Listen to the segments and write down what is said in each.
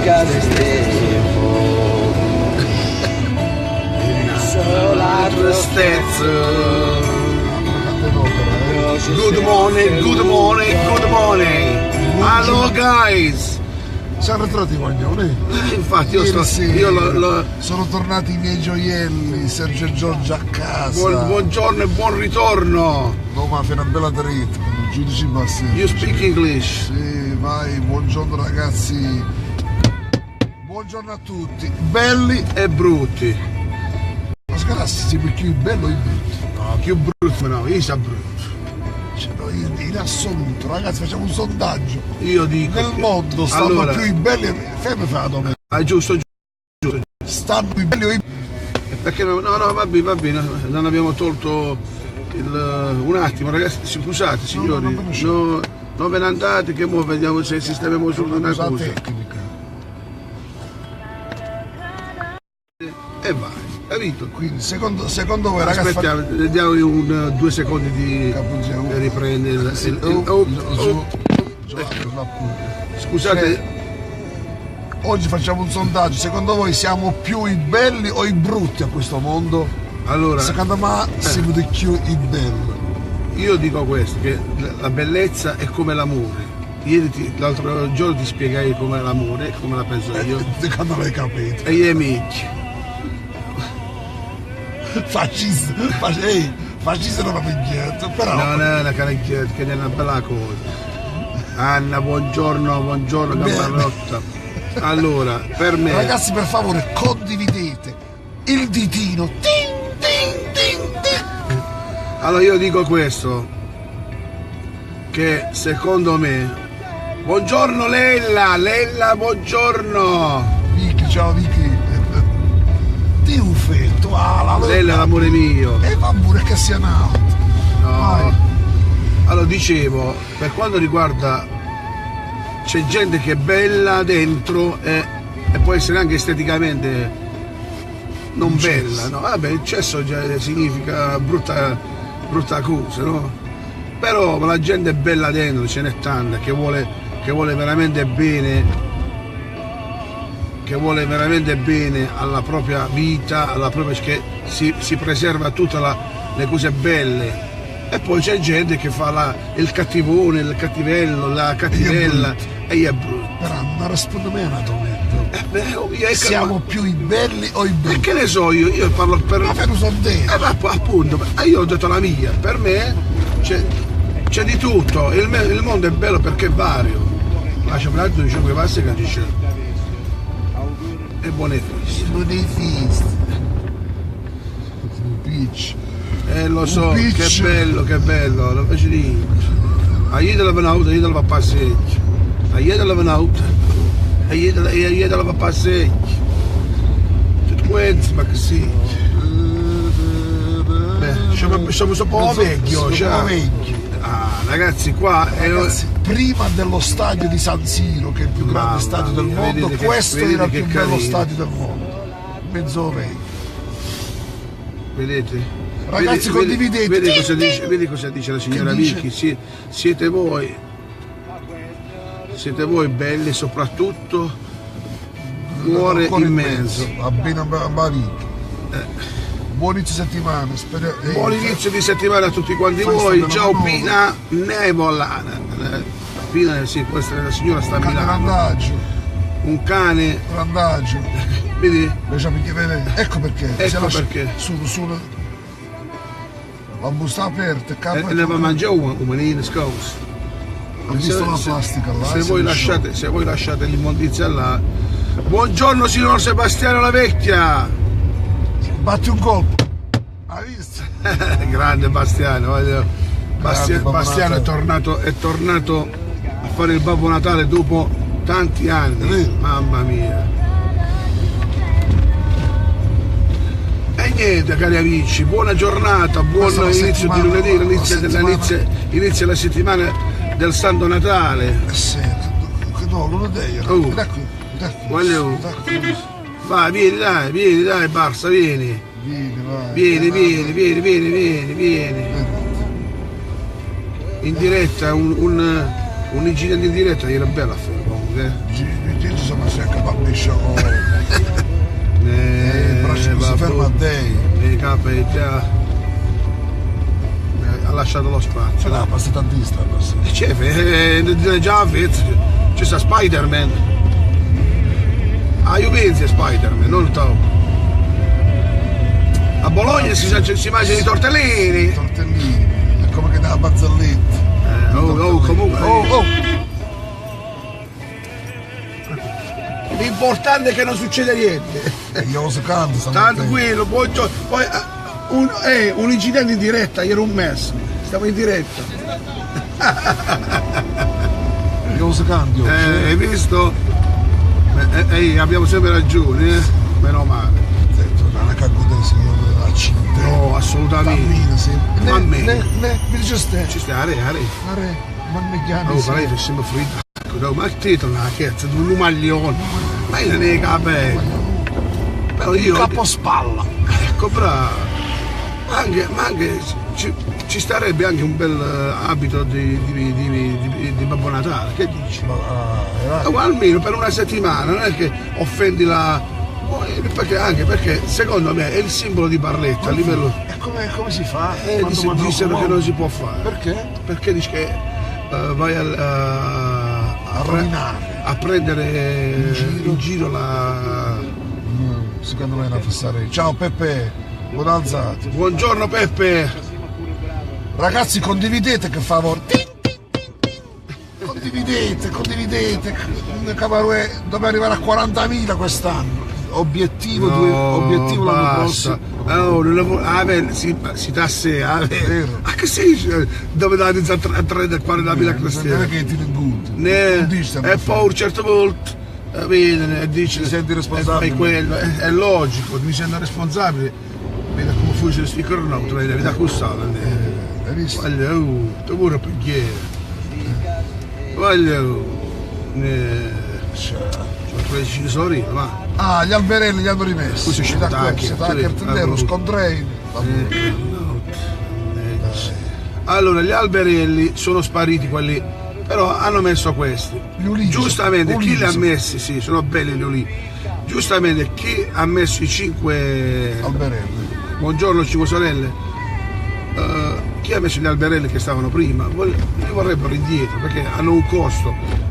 casa stesso. Sola tristezza. Good morning, good morning, good morning. Hello guys. Siamo ritrovati Magnone. Infatti io sono tornati i miei gioielli, Sergio e Giorgio a casa. Buongiorno e buon ritorno. No, ma fai una bella dritta, il giudice basta. You speak English? Sì, vai, buongiorno ragazzi. Buongiorno a tutti, belli e brutti. Ma scarassi, siamo più belli o i brutti? No, più brutti no, io sono brutto. Cioè, in assoluto, ragazzi, facciamo un sondaggio. Io dico nel mondo stanno allora, più i belli. Fammi fare la domanda. Ah, giusto. Stanno i belli o i perché no, va bene, non abbiamo tolto un attimo, ragazzi, scusate signori. Non ve ne andate che ora vediamo se sistemiamo su una cosa. Tecnica. E vai, capito? Quindi secondo voi ragazzi. Aspettiamo, diamo 2 secondi di riprendere scusate. Oggi facciamo un sondaggio, secondo voi siamo più i belli o i brutti a questo mondo? Allora, secondo me siamo di più i belli. Io dico questo, che la bellezza è come l'amore. Ieri l'altro giorno ti spiegai come l'amore, come la penso io. Secondo l'hai capito. E gli amici. Fascista non va pigliato, però. No, una canacchietta, che è una bella cosa. Anna, buongiorno, Gambarotta. Allora, per me. Ragazzi, per favore, condividete il ditino. Tin, tin, tin, tin. Allora io dico questo, che secondo me. Buongiorno Lella, buongiorno. Vicky, ciao Vicky. Ti uffetto, Lella è l'amore mio. E va pure che sia nato. No. Vai. Allora dicevo, per quanto riguarda, c'è gente che è bella dentro e può essere anche esteticamente non bella, no? Vabbè, il cesso già significa brutta cosa, no? Però la gente è bella dentro, ce n'è tanta che vuole veramente bene, alla propria vita, che si preserva tutte le cose belle. E poi c'è gente che fa il cattivone, il cattivello, la cattivella e è brutto. Però non rispondo mai a una domanda. Siamo più i belli o i brutti? E che ne so io parlo per. Ma non so detto. Appunto, io ho detto la mia, per me c'è di tutto, il mondo è bello perché è vario. Lascia per l'altro 5 passi che dice. E buone feste. Buone feste. Bitch. Lo so, che bello, lo faccio dire. Ieri la venuta, ieri la passeggio. Ieri la venuta, ieri la passeggio. Tutto questo, ma che sì. Beh, siamo un po' vecchio, ragazzi, qua prima dello stadio di San Siro, che è il più grande stadio del mondo, questo era il più bello stadio del mondo. Mezzo vecchio. Vedete? Ragazzi, condividete. Vedi cosa dice la signora Vicky? Siete voi belli, soprattutto cuore immenso. Va bene, va Vicky. Buon inizio settimana. Buon inizio di settimana a tutti quanti voi. Ciao Pina Nevolana. Pina, sì, questa è la signora sta a Milano. Randaggio. Un cane. Randaggio. Vedi? Ecco perché. Perché. La busta aperta, e ne va a mangiare un manino scouse. Ho visto la plastica là. Se voi lasciate l'immondizia là. Buongiorno signor Sebastiano la vecchia. Batti un colpo. Hai visto? Grande Bastiano. Bastiano è tornato a fare il Babbo Natale dopo tanti anni. Mamma mia. E niente cari amici, buona giornata, buon inizio di lunedì, inizia la settimana del Santo Natale. No, non lo devi. Vai, vieni dai Barça, vieni. Vieni. In diretta, un incidente in diretta era bella a fare. Gigi sono sempre babbiscio. Il braccio non si ferma a te. I capi ha lasciato lo spazio. No, passa tantissimo. C'è già c'è sta Spider-Man. Ah, io penso a Spider-Man, non lo so. A Bologna si mangiano i tortellini. Tortellini, è come che da barzelletta. Comunque. L'importante è che non succede niente. Io so canto, Tranquillo, poi un incidente in diretta, ieri un mese. Stavo in diretta. Io so canto. Hai visto? Abbiamo sempre ragione, meno male. Non è cagutese a 5. No, assolutamente. Ma me. Mi dice ste. Ci sta, are. Ma mi chiami. Oh, però è sempre fritto. No, ma il titolo è una chiazza, un maglione. Ma io non è capelli. Però io. Capo spalla. Ecco, bravo. Ma anche ci starebbe anche un bel abito di Babbo Natale, che dici? Almeno per una settimana, non è che offendi la. Anche perché secondo me è il simbolo di Barletta a livello. E come si fa? Dissero che non si può fare. Perché? Perché dici che vai a rovinare. A prendere in giro la. Secondo me è una fissare. Ciao Peppe, buon alzato. Buongiorno Peppe. Ragazzi, condividete che favore. Condividete. Cabaret dove arrivare a 40.000 quest'anno. Obiettivo l'anno prossimo. Si tasse, vero. Ma che si dove dai a 30-40.000 questi? Non è che ti inguti. E poi un certo volta dici ti senti responsabile. Quello, è logico, mi sento responsabile. Vedi come fugge lo sticker no, tu devi da costare. Hai visto? Voglio, tu pure perché. Voglio. Ho preso i sorrisi, ma. Ah, gli alberelli li hanno rimessi. Questo è Stacker, lo scontrain. Allora, gli alberelli sono spariti quelli, però hanno messo questi. Giustamente, chi li ha messi? Sì, sono belli gli ulivi. Giustamente, chi ha messo i 5 alberelli? Buongiorno 5 sorelle. Chi ha messo gli alberelli che stavano prima? Li vorrebbero indietro perché hanno un costo.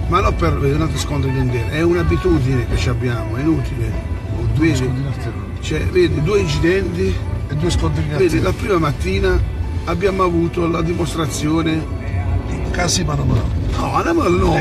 Ma non per un altro scontro di intero, è un'abitudine che abbiamo, è inutile. Vedi, 2 incidenti e 2 scontri di vedi, la prima mattina abbiamo avuto la dimostrazione. Casi Manamal. No,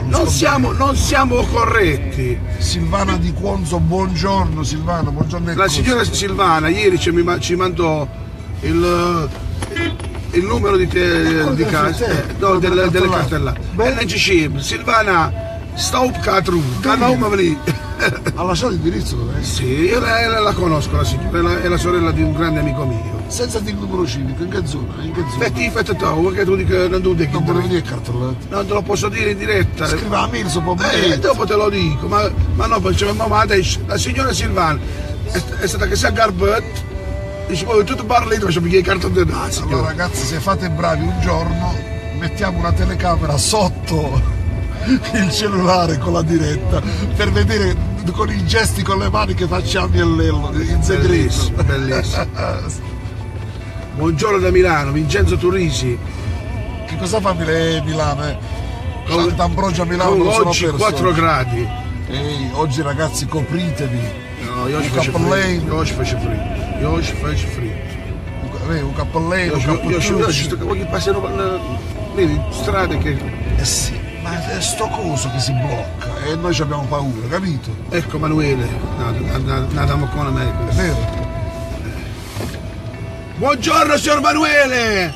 non siamo corretti. Silvana di Quonzo, buongiorno Silvana, buongiorno. La signora Silvana ieri ci mandò il numero di casa, delle cartellate. NCC, Silvana, stop Catru, ha lasciato l'indirizzo dove? Sì, io la conosco, la signora, è la sorella di un grande amico mio. Senza il numero civico, in che zona? Fatti tu, perché tu dici che non tu devi non dire cartellate. Non te lo posso dire in diretta. Scriva a me, dopo te lo dico, ma no, perché la signora Silvana è stata che si aggarbata. Dice, poi tutto parli, faccio perché i cartoni di nazzi. Allora ragazzi, se fate bravi un giorno, mettiamo una telecamera sotto il cellulare con la diretta per vedere con i gesti con le mani che facciamo in segreto. Bellissimo. Buongiorno da Milano, Vincenzo Turisi. Che cosa fa Milano? Sant'Ambrogio a Milano non sono oggi 4 gradi. Ehi, oggi ragazzi copritevi. No, io oggi faccio freddo. Io ci faccio freddo. Un cappellino, io passano vedi strade che. Sì, ma è sto coso che si blocca e noi ci abbiamo paura, capito? Ecco Manuele, andiamo con me. È vero. Buongiorno signor Manuele!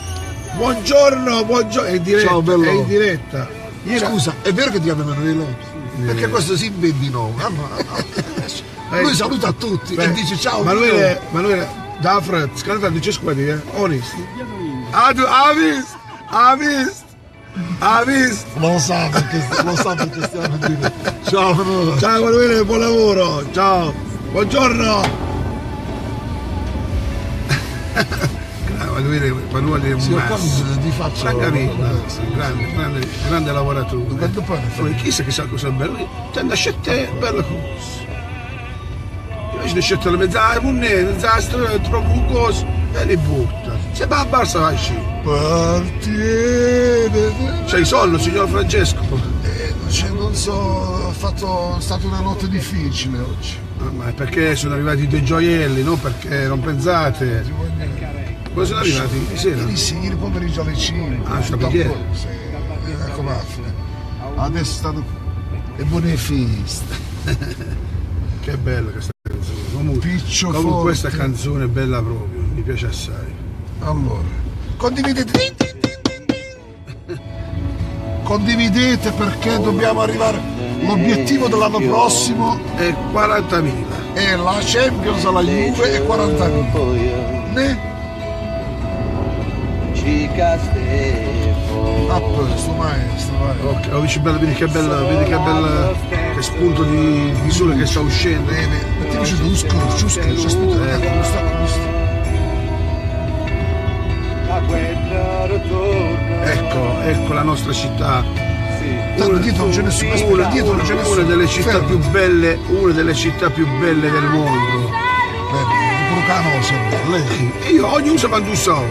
Buongiorno, è in diretta. Ciao bello. È in diretta. Scusa, è vero che ti chiami Manuele? Perché questo si inventa di nome. Lui saluta tutti e dice ciao. Manuele, da Fred, scaldate dice squadri, onest. Ha visto? Lo sa perché stiamo a dire. Ciao Manuele, buon lavoro, ciao, buongiorno. Emanuele è un Sì, masso. di faccia. Francamente, grande lavoratore. Quando poi Poi chissà che sa cosa bello. Tende a scegliere bella cosa. Invece di scegliere mezza moneta, mezza strada, troppo cosa e li butta. Se va a Barça va a partiere. C'è i soldi, signor Francesco. Non so, è stata una notte difficile oggi. Ma è perché sono arrivati dei gioielli, non perché non pensate. Poi sono arrivati di sera. Ieri pomeriggio alle 5. Ah, sta per ieri. Sì, come adesso è stato. E buone feste. Che bella questa canzone. Piccio Comunque forte. questa canzone è bella proprio, mi piace assai. Allora, condividete. Condividete perché dobbiamo arrivare. L'obiettivo dell'anno prossimo È 40.000. è la Champions alla Juve e 40.000. Ne? A questo maestro, vai. Ok, oh, dici bella, vedi che bella, che spunto di sole che sta uscendo. Bene, mettiamoci tu scorcio, aspetta, ecco, questo. Ecco la nostra città. Tanto dietro non c'è nessuno, aspetta, dietro non c'è nessuno. Una delle città più belle del mondo. Bene, pure Canosa, lei. Io ognuno sa quanto so.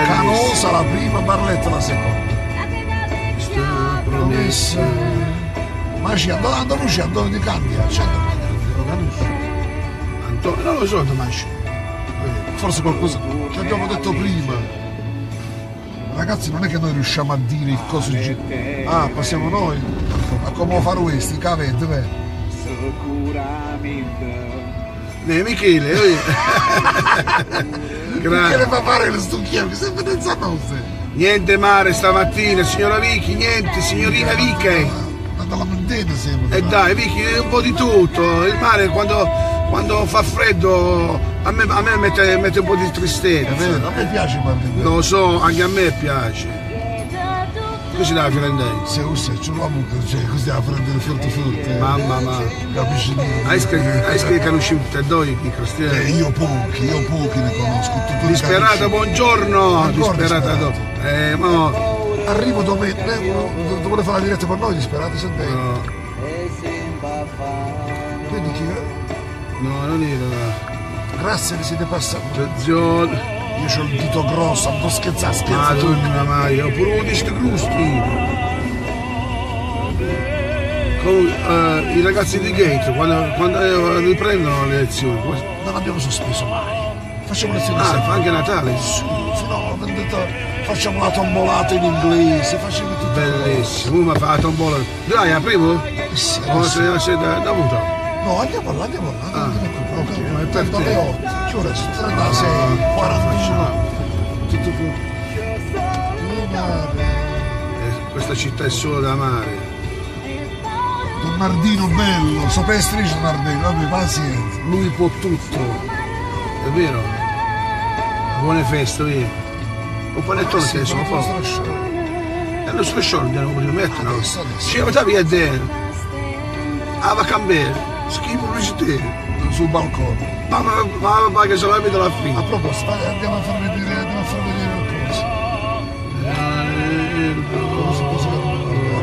Canosa la prima, Barletta la seconda. Promessa. Ma ci andò di Candia, ci andò Antonio, non lo so, Tomasci. forse qualcosa che abbiamo detto prima. Ragazzi, non è che noi riusciamo a dire il coso ah, passiamo noi a come fare questi, capite? Beh. Michele, Che ne fa fare le stucchiere? Mi sembra mezzanotte. niente mare stamattina, signora Vicky, niente, signorina Vicky. Ma dalla montagna sembra. E dai, Vicky, un po' di tutto. Il mare quando fa freddo a me mette un po' di È tristezza. vero, a me piace parlare. Lo so, anche a me piace. Così dalla Firenze. Se usa, c'è un uomo che cioè, così a prendere forte. Mamma, Capisci? hai scritto che conosci te due i cristiani? Io pochi ne conosco. Tu Disperata, capisci? buongiorno. Ancora Disperata disperata. mo. Arrivo dove vuole fare la diretta con noi, disperati, sentite. No, Vedi chi è? no, non era. Grazie che siete passati. Attenzione. Io c'ho il dito grosso, non scherzare. Madonna Maria, ho pure un disco crustino. Comunque, i ragazzi di Gate, quando riprendono le lezioni? Non abbiamo sospeso mai. Facciamo lezioni Ah, sempre. fa anche Natale? No, facciamo la tombolata in inglese, facciamo tutto. Bellissimo, ma fa la tombola. Dai, apriamo? Sì, O sì. se da avuto? No, andiamo là. Ah, ma è per Tanto te. alle 8. Che ora sono 36, 41. Tutto qui. Questa città è solo da mare. Don Nardino bello, sopestrice Don Nardino, abbi pazienza. Lui può tutto. È vero? Buone feste, vedi? Un panettone che sono poco. E non sono sciolti, non li mettono. Adesso. Ci va via dentro. Ah, va a cambiare. Schifo pubblicità. Sul balcone. Ma che se la vedo la A fine. proposito, andiamo a far vedere il coso.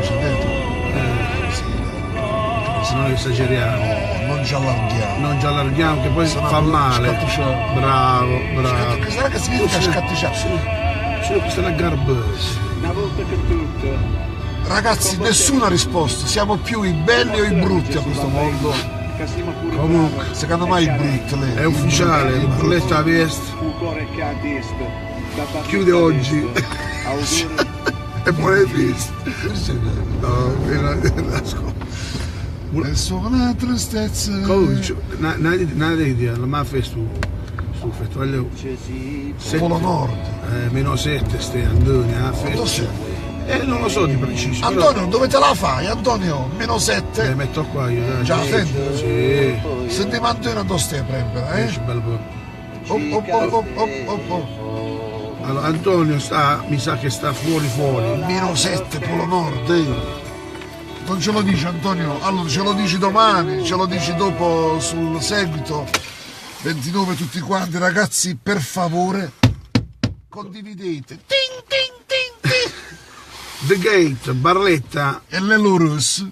C'è dentro. Sì, Se no esageriamo. non ci allarghiamo. Non ci allarghiamo che poi Sono fa male. scattucciato. Bravo. Che sarà che significa scattucciare? Solo questa è una garbosa. Ragazzi, nessuno ha risposto. Siamo più i belli o i brutti a questo mondo? Comunque, Secondo me i brutti. Lei. è ufficiale, il Barletta Vest chiude oggi. E buone feste. No, E suona tristezza. comunque, non idea, la mafia è sto fettuaglio. Polo Nord. Meno 7 stai andando a Quanto festa. sei? Non lo so di preciso. però- Antonio, dove te la fai? Antonio, meno 7. Le metto qua io, dai. Già, senti? Sì. Sentiamo Antonio addosso stai a prendere, Esci, bel po'. Oh. Allora, Antonio mi sa che sta fuori. Meno 7, Polo Nord, Non ce lo dici Antonio? Allora ce lo dici domani, ce lo dici dopo sul seguito. 29 tutti quanti, ragazzi, per favore, condividete. Ting, ting, ting, ting. The Gate, Barletta, E Lello Ross,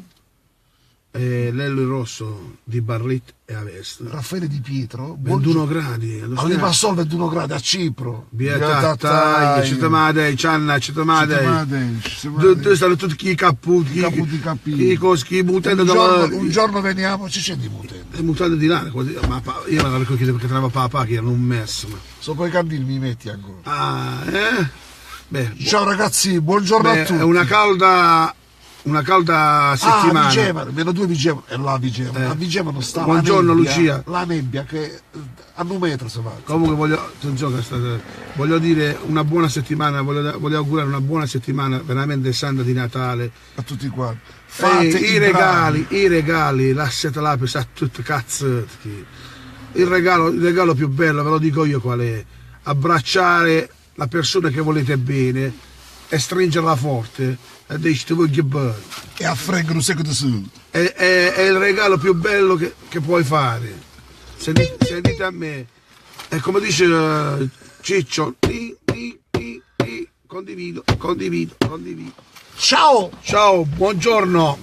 Lello il Rosso di Barletta e Avest. Raffaele Di Pietro, 21 gradi. a Limassol 21 gradi, a Cipro. Beata Citamadei, Cianna, Citamadei. Dove stanno tutti i caputi, i coschi, i mutande Un giorno veniamo, ci c'è di mutande. le mutande di lana, ma io me la ricordo perché teneva papà che erano un mess. So poi i candili mi metti ancora. Ah, Beh, Ciao ragazzi, buongiorno a tutti. è una calda settimana. Vigevano, -2 Vigevano, e là Vigevano. A Vigevano sta Buongiorno, la nebbia, Lucia. La nebbia che a un metro si va. Comunque voglio dire una buona settimana, voglio augurare una buona settimana veramente santa di Natale. A tutti quanti. Fate I regali, lasciatela per sa tutti cazzotti. Il regalo più bello, ve lo dico io qual è: abbracciare la persona che volete bene e stringerla forte e dici ti voglio bene. E a freggo un secco di sud. È il regalo più bello che puoi fare. Sentite a me. E come dice Ciccio, condivido. Ciao! Ciao, buongiorno.